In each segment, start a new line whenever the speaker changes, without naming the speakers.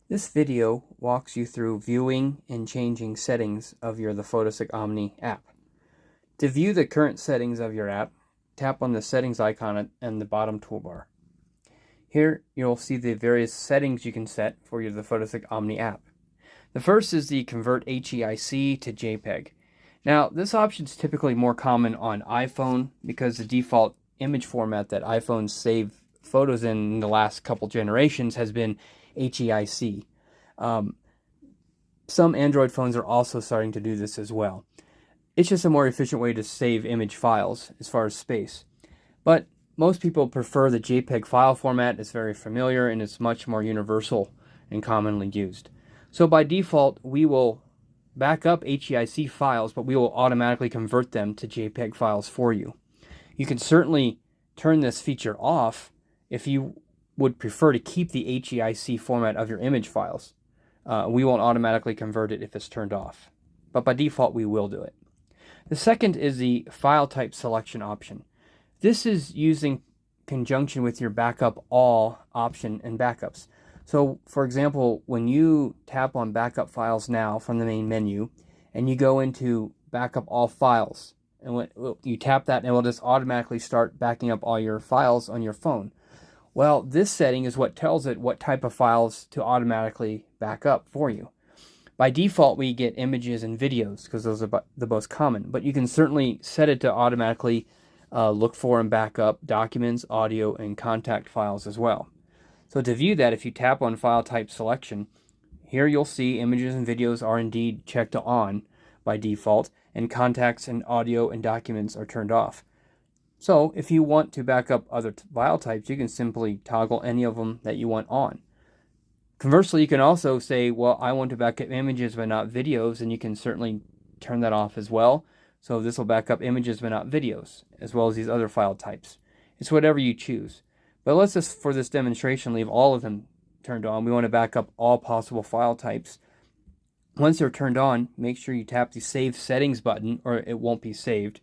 This video walks you through viewing and changing settings of the Photosig Omni app. To view the current settings of your app, tap on the settings icon in the bottom toolbar. Here you'll see the various settings you can set for the Photosig Omni app. The first is the Convert HEIC to JPEG. Now, this option is typically more common on iPhone because the default image format that iPhones save photos in the last couple generations has been HEIC. Some Android phones are also starting to do this as well. It's just a more efficient way to save image files as far as space. But most people prefer the JPEG file format. It's very familiar and it's much more universal and commonly used. So by default, we will back up HEIC files, but we will automatically convert them to JPEG files for you. You can certainly turn this feature off if you would prefer to keep the HEIC format of your image files. We won't automatically convert it if it's turned off, but by default we will do it. The second is the file type selection option. This is using conjunction with your backup all option in backups. So for example, when you tap on backup files now from the main menu and you go into backup all files, and when you tap that, and it will just automatically start backing up all your files on your phone. Well, this setting is what tells it what type of files to automatically back up for you. By default, we get images and videos because those are the most common, but you can certainly set it to automatically look for and back up documents, audio, and contact files as well. So to view that, if you tap on file type selection, here you'll see images and videos are indeed checked on by default, and contacts and audio and documents are turned off. So if you want to back up other file types, you can simply toggle any of them that you want on. Conversely, you can also say, well, I want to back up images but not videos, and you can certainly turn that off as well. So this will back up images but not videos, as well as these other file types. It's whatever you choose. But let's just, for this demonstration, leave all of them turned on. We want to back up all possible file types. Once they're turned on, make sure you tap the Save Settings button or it won't be saved.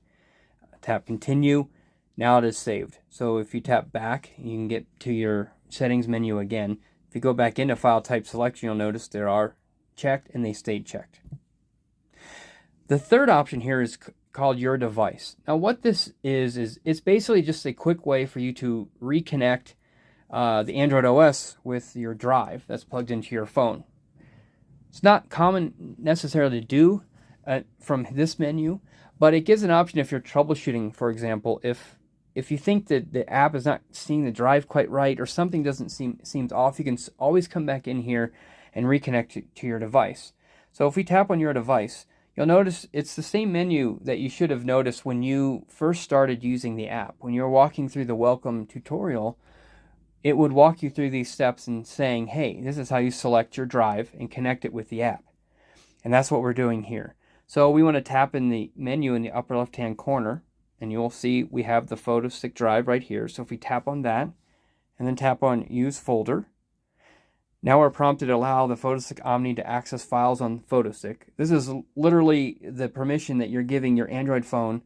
Tap Continue. Now it is saved. So if you tap back, you can get to your settings menu again. If you go back into file type selection, you'll notice they are checked and they stayed checked. The third option here is called Your Device. Now what this is it's basically just a quick way for you to reconnect the Android OS with your drive that's plugged into your phone. It's not common necessarily to do from this menu, but it gives an option if you're troubleshooting, for example, if you think that the app is not seeing the drive quite right or something doesn't seems off, you can always come back in here and reconnect to your device. So if we tap on Your Device, you'll notice it's the same menu that you should have noticed when you first started using the app. When you're walking through the welcome tutorial, it would walk you through these steps and saying, hey, this is how you select your drive and connect it with the app. And that's what we're doing here. So we want to tap in the menu in the upper left-hand corner, and you'll see we have the Photostick drive right here. So if we tap on that, and then tap on Use Folder, now we're prompted to allow the Photosig Omni to access files on Photostick. This is literally the permission that you're giving your Android phone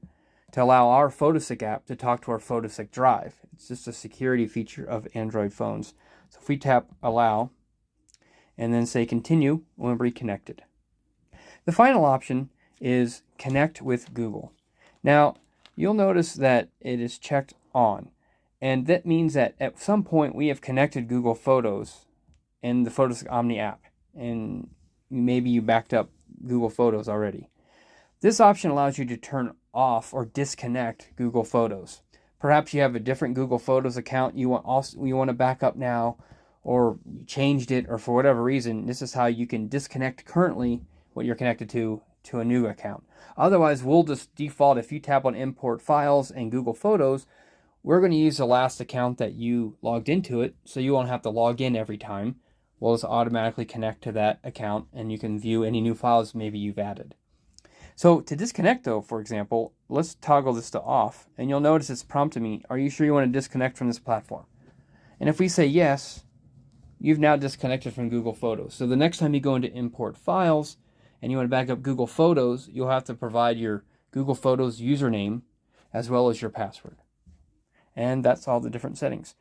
to allow our Photosig app to talk to our Photosig drive. It's just a security feature of Android phones. So if we tap Allow, and then say Continue, we'll be reconnected. The final option is Connect with Google. Now, you'll notice that it is checked on, and that means that at some point we have connected Google Photos in the Photosig Omni app, and maybe you backed up Google Photos already. This option allows you to turn off or disconnect Google Photos. Perhaps you have a different Google Photos account you want to back up now, or you changed it, or for whatever reason, this is how you can disconnect currently what you're connected to a new account. Otherwise, we'll just default, if you tap on Import Files and Google Photos, we're going to use the last account that you logged into it, so you won't have to log in every time. We'll just automatically connect to that account, and you can view any new files maybe you've added. So to disconnect though, for example, let's toggle this to off, and you'll notice it's prompting me, are you sure you want to disconnect from this platform? And if we say yes, you've now disconnected from Google Photos. So the next time you go into Import Files and you want to back up Google Photos, you'll have to provide your Google Photos username as well as your password. And that's all the different settings.